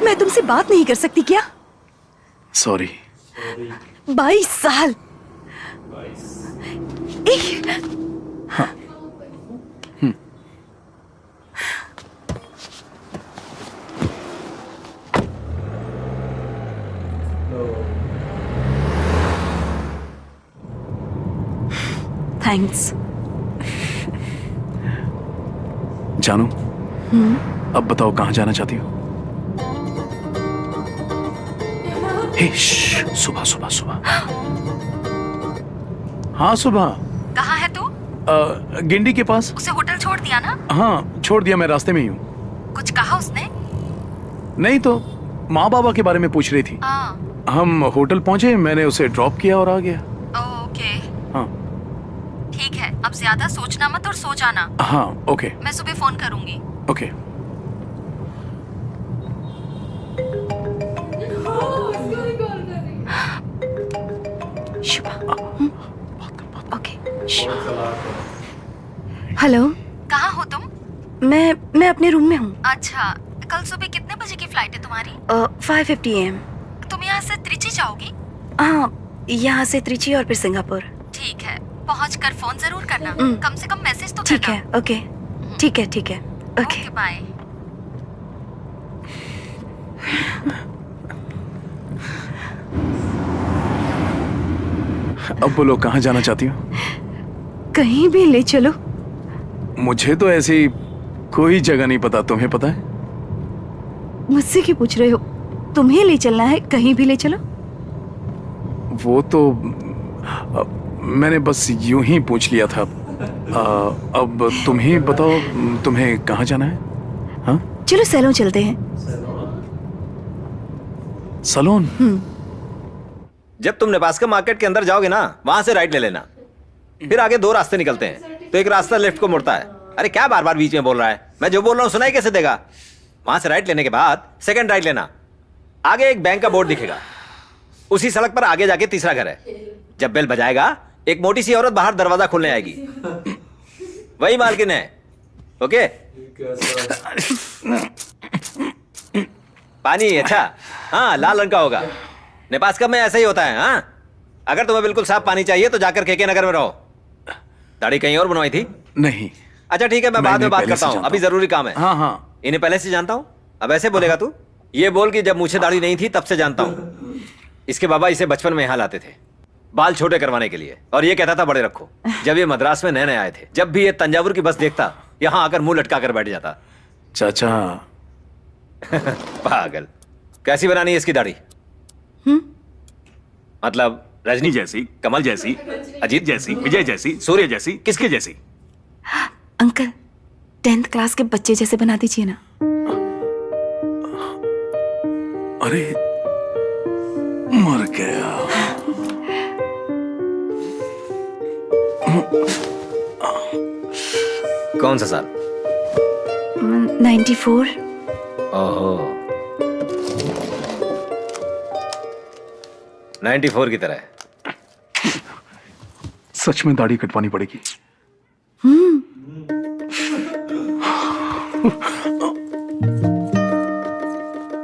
मैं तुमसे बात नहीं कर सकती क्या? सॉरी। 22 साल। हाँ। थैंक्स। जानू, अब बताओ कहाँ जाना चाहती हो? सुबह सुबह सुबह। हाँ सुबह। कहाँ है तू? गिंडी के पास। उसे होटल छोड़ दिया ना? हाँ छोड़ दिया, मैं रास्ते में ही हूँ। कुछ कहा उसने? नहीं तो माँ बाबा के बारे में पूछ रही थी। हम होटल पहुंचे, मैंने उसे ड्रॉप किया और आ गया। ओके। हाँ ठीक है, अब ज्यादा सोचना मत और सो जाना। हाँ ओके। मैं सुबह फोन करूंगी। ओके। ओके। हेलो। कहाँ हो तुम? मैं अपने रूम में हूँ। अच्छा, कल सुबह कितने बजे की फ्लाइट है तुम्हारी? 5:50 AM। तुम यहाँ से त्रिची जाओगी? हाँ, यहाँ से त्रिची और फिर सिंगापुर। ठीक है, पहुँचकर फोन जरूर करना। कम से कम मैसेज तो करना। ठीक है, ओके। ठीक है, ठीक है, ओके बाय। अब बोलो कहाँ जाना चाहती हो? कहीं भी ले चलो। मुझे तो ऐसी कोई जगह नहीं पता, तुम्हें पता है? मुझसे क्यों पूछ रहे हो? तुम्हें ले चलना है, कहीं भी ले चलो। वो तो मैंने बस यूं ही पूछ लिया था। अब तुम ही बताओ, तुम्हें कहाँ जाना है? हाँ चलो सैलून चलते हैं। सैलून? जब तुम नेब्रास्का मार्केट के अंदर जाओगे ना, वहां से राइट ले लेना। फिर आगे 2 रास्ते निकलते हैं, तो एक रास्ता लेफ्ट को मुड़ता है। अरे क्या बार बार बीच में बोल रहा है? मैं जो बोल रहा हूँ सुनाई कैसे देगा? वहां से राइट लेने के बाद सेकंड राइट लेना, आगे एक बैंक का बोर्ड दिखेगा। उसी सड़क पर आगे जाके तीसरा घर है। जब बेल बजाएगा, एक मोटी सी औरत बाहर दरवाजा खोलने आएगी, वही मालकिन है। ओके? पानी अच्छा, हाँ लाल रंग का होगा। नेब्रास्का में ऐसा ही होता है। हाँ, अगर तुम्हें बिल्कुल साफ पानी चाहिए तो जाकर केके नगर में रहो। दाढ़ी कहीं और बनवाई थी? नहीं। अच्छा ठीक है, मैं बाद में बात करता हूँ, अभी जरूरी काम है। हाँ हाँ। इन्हें पहले से जानता हूँ। अब ऐसे बोलेगा तू? ये बोल कि जब मुझे दाढ़ी नहीं थी तब से जानता हूँ। इसके बाबा इसे बचपन में यहाँ लाते थे बाल छोटे करवाने के लिए, और ये कहता था बड़े रखो। जब ये मद्रास में नए नए आए थे, जब भी ये तंजावुर की बस देखता, यहाँ आकर मुंह लटका कर बैठ जाता। चाचा। पागल। कैसी बनानी है इसकी दाढ़ी? मतलब रजनी जैसी, कमल जैसी, अजीत जैसी, विजय जैसी, सूर्य जैसी, किसके जैसी? अंकल 10th क्लास के बच्चे जैसे बना दीजिए ना। अरे मर गया। कौन सा साल? 94। ओहो, 94 की तरह। सच में दाढ़ी कटवानी पड़ेगी।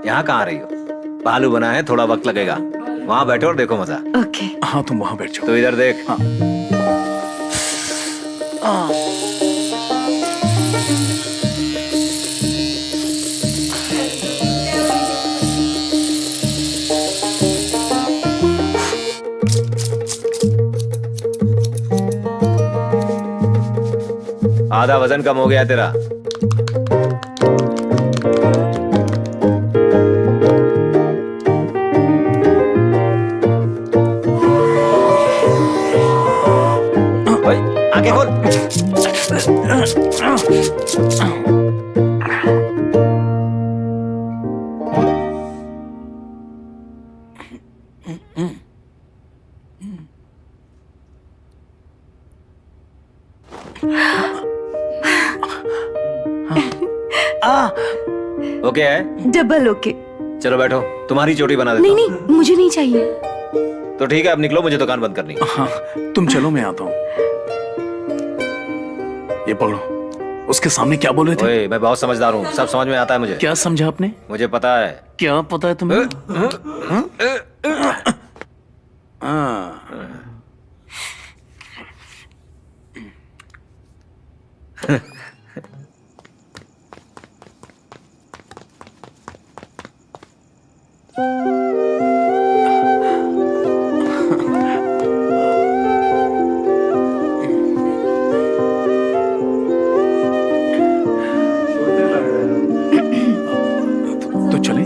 यहाँ कहाँ आ रही हो? भालू बना है, थोड़ा वक्त लगेगा। वहां बैठो और देखो मजा। ओके। हाँ तुम वहां बैठ जाओ। तो इधर देख। हाँ। आधा वजन कम हो गया तेरा। आगे खोल। ओके है? Double okay. चलो बैठो, तुम्हारी चोटी बना देता नहीं हूं। नहीं, मुझे नहीं चाहिए। तो ठीक है, अब निकलो, मुझे दुकान बंद करनी। हाँ तुम चलो, मैं आता हूँ। ये पकड़ो। उसके सामने क्या बोल रहे थे? ओए, मैं बहुत समझदार हूँ, सब समझ में आता है मुझे। क्या समझा आपने? मुझे पता है। क्या पता है तुम्हें? हाँ। तो चले?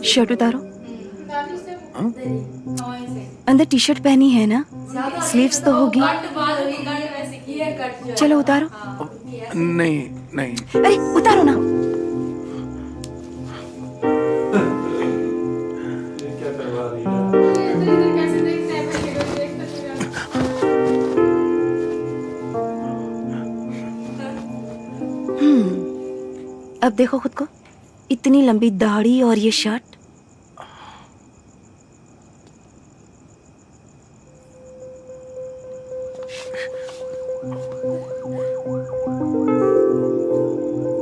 शर्ट उतारो। अंदर टी शर्ट पहनी है ना, स्लीव्स तो होगी। चलो उतारो। नहीं नहीं, अरे उतारो ना। अब देखो खुद को, इतनी लंबी दाढ़ी और ये शर्ट।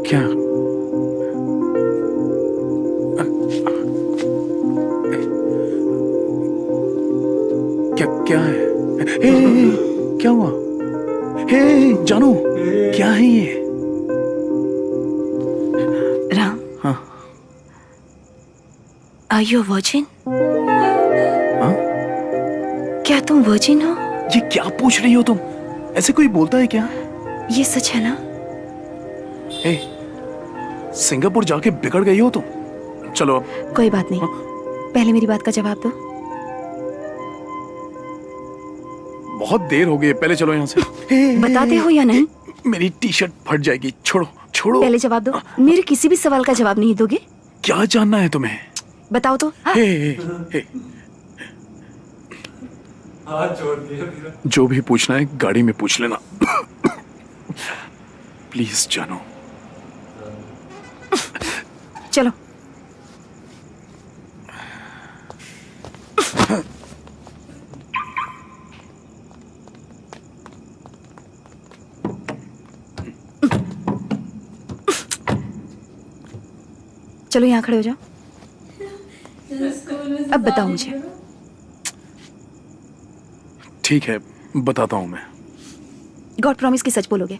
क्या? क्या है? हे, क्या हुआ? हे जानू, क्या है ये? राम, हाँ आर यू वर्जिन? हाँ? क्या तुम वर्जिन हो? ये क्या पूछ रही हो तुम? ऐसे कोई बोलता है क्या? ये सच है ना? हे, सिंगापुर जाके बिगड़ गई हो तुम। चलो अब। कोई बात नहीं, पहले मेरी बात का जवाब दो। बहुत देर हो गई है, पहले चलो यहाँ से। बताते हो या नहीं? मेरी टी शर्ट फट जाएगी, छोड़ो छोड़ो। पहले जवाब दो। मेरे किसी भी सवाल का जवाब नहीं दोगे? क्या जानना है तुम्हें? बताओ तो। हाँ। हे। जो भी पूछना है गाड़ी में पूछ लेना। प्लीज जानो। चलो। चलो यहाँ खड़े हो जाओ। अब बताओ मुझे। ठीक है, बताता हूँ मैं। गॉड प्रॉमिस की सच बोलोगे?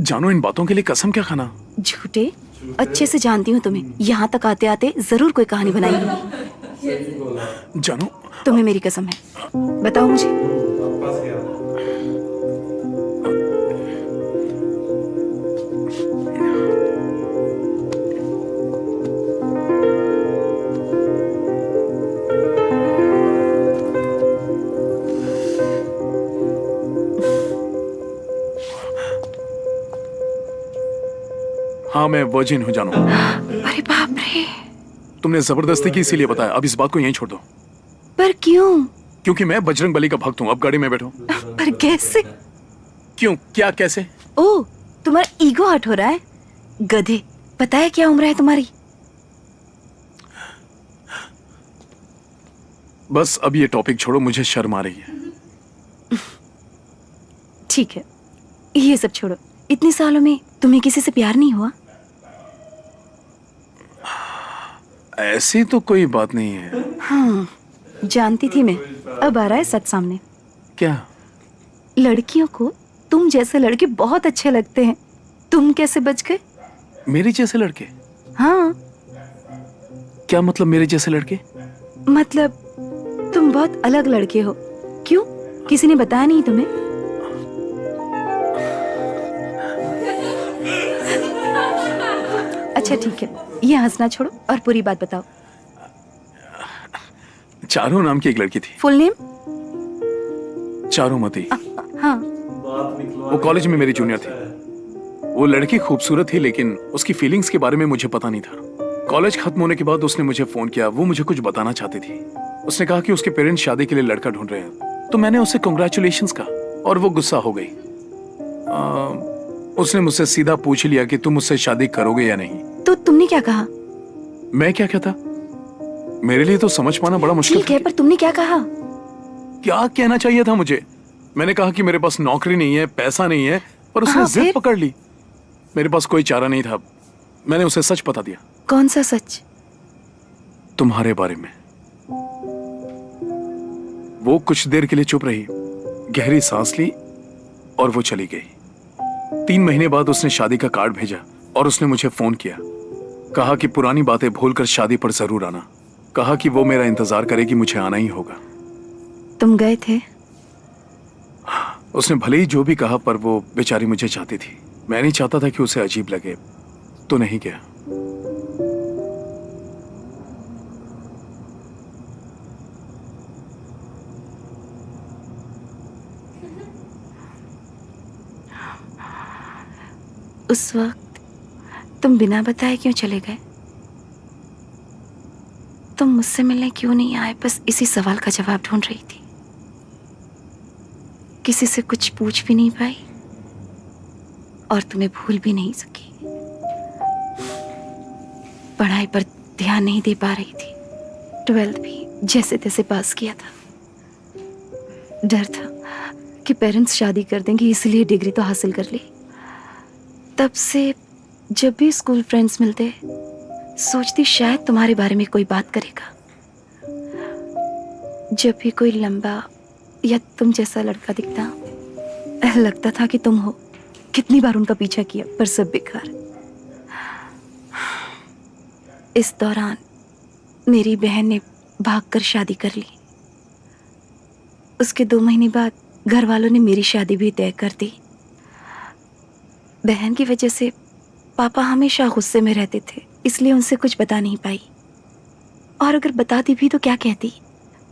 जानो, इन बातों के लिए कसम क्या खाना? झूठे। अच्छे से जानती हूँ तुम्हें, यहाँ तक आते आते जरूर कोई कहानी बनाएगी। जानो, तुम्हें मेरी कसम है, बताओ मुझे। हाँ, मैं वर्जिन हूँ जानो। अरे बाप रे। तुमने जबरदस्ती की इसीलिए बताया, अब इस बात को यहीं छोड़ दो। पर क्यों? क्योंकि मैं बजरंग बली का भक्त हूँ। अब गाड़ी में बैठो। पर कैसे? क्यों? क्या कैसे? ओ, तुम्हारा ईगो हर्ट हो रहा है? गधे, पता है क्या उम्र है तुम्हारी? बस अब ये टॉपिक छोड़ो, मुझे शर्म आ रही है। ठीक है, ये सब छोड़ो। इतने सालों में तुम्हें किसी से प्यार नहीं हुआ? ऐसी तो कोई बात नहीं है। हाँ, जानती थी मैं। अब आ रहा है सच सामने। क्या? लड़कियों को तुम जैसे लड़के बहुत अच्छे लगते हैं। तुम कैसे बच गए? मेरे जैसे लड़के? हाँ। क्या मतलब मेरे जैसे लड़के? मतलब तुम बहुत अलग लड़के हो। क्यों? किसी ने बताया नहीं तुम्हें? अच्छा ठीक है, ये हंसना छोड़ो और पूरी बात बताओ। चारू नाम की एक लड़की थी। Full name? चारुमती। हाँ। वो कॉलेज में मेरी जूनियर थी। वो लड़की खूबसूरत थी, लेकिन उसकी फीलिंग्स के बारे में मुझे पता नहीं था। कॉलेज खत्म होने के बाद उसने मुझे फोन किया। वो मुझे कुछ बताना चाहती थी। उसने कहा कि उसके पेरेंट्स शादी के लिए लड़का ढूंढ रहे हैं। तो मैंने उससे कांग्रेचुलेशंस कहा और वो गुस्सा हो गई। उसने मुझसे सीधा पूछ लिया कि तुम मुझसे शादी करोगे या नहीं। तो तुमने क्या कहा? मैं क्या कहता? मेरे लिए तो समझ पाना बड़ा मुश्किल ठीक है, पर तुमने क्या कहा? क्या कहना चाहिए था मुझे? मैंने कहा कि मेरे पास नौकरी नहीं है, पैसा नहीं है, पर उसने हाँ, जिद फिर? पकड़ ली। मेरे पास कोई चारा नहीं था। मैंने उसे सच बता दिया, कौन सा सच? तुम्हारे बारे में। वो कुछ देर के लिए चुप रही, गहरी सांस ली और वो चली गई। 3 महीने बाद उसने शादी का कार्ड भेजा और उसने मुझे फोन किया। कहा कि पुरानी बातें भूलकर शादी पर जरूर आना। कहा कि वो मेरा इंतजार करेगी, मुझे आना ही होगा। तुम गए थे? उसने भले ही जो भी कहा, पर वो बेचारी मुझे चाहती थी। मैं नहीं चाहता था कि उसे अजीब लगे, तो नहीं गया। उस वक्त तुम बिना बताए क्यों चले गए? तुम मुझसे मिलने क्यों नहीं आए? बस इसी सवाल का जवाब ढूंढ रही थी। किसी से कुछ पूछ भी नहीं पाई और तुम्हें भूल भी नहीं सकी। पढ़ाई पर ध्यान नहीं दे पा रही थी। 12th भी जैसे तैसे पास किया था। डर था कि पेरेंट्स शादी कर देंगे, इसलिए डिग्री तो हासिल कर ली। तब से जब भी स्कूल फ्रेंड्स मिलते, सोचती शायद तुम्हारे बारे में कोई बात करेगा। जब भी कोई लंबा या तुम जैसा लड़का दिखता, लगता था कि तुम हो। कितनी बार उनका पीछा किया, पर सब बेकार। इस दौरान मेरी बहन ने भागकर शादी कर ली। उसके 2 महीने बाद घर वालों ने मेरी शादी भी तय कर दी। बहन की वजह से पापा हमेशा गुस्से में रहते थे, इसलिए उनसे कुछ बता नहीं पाई। और अगर बताती भी तो क्या कहती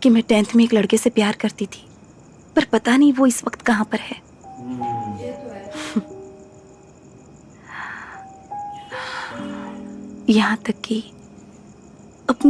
कि मैं 10th में एक लड़के से प्यार करती थी, पर पता नहीं वो इस वक्त कहाँ पर है। यहाँ तक कि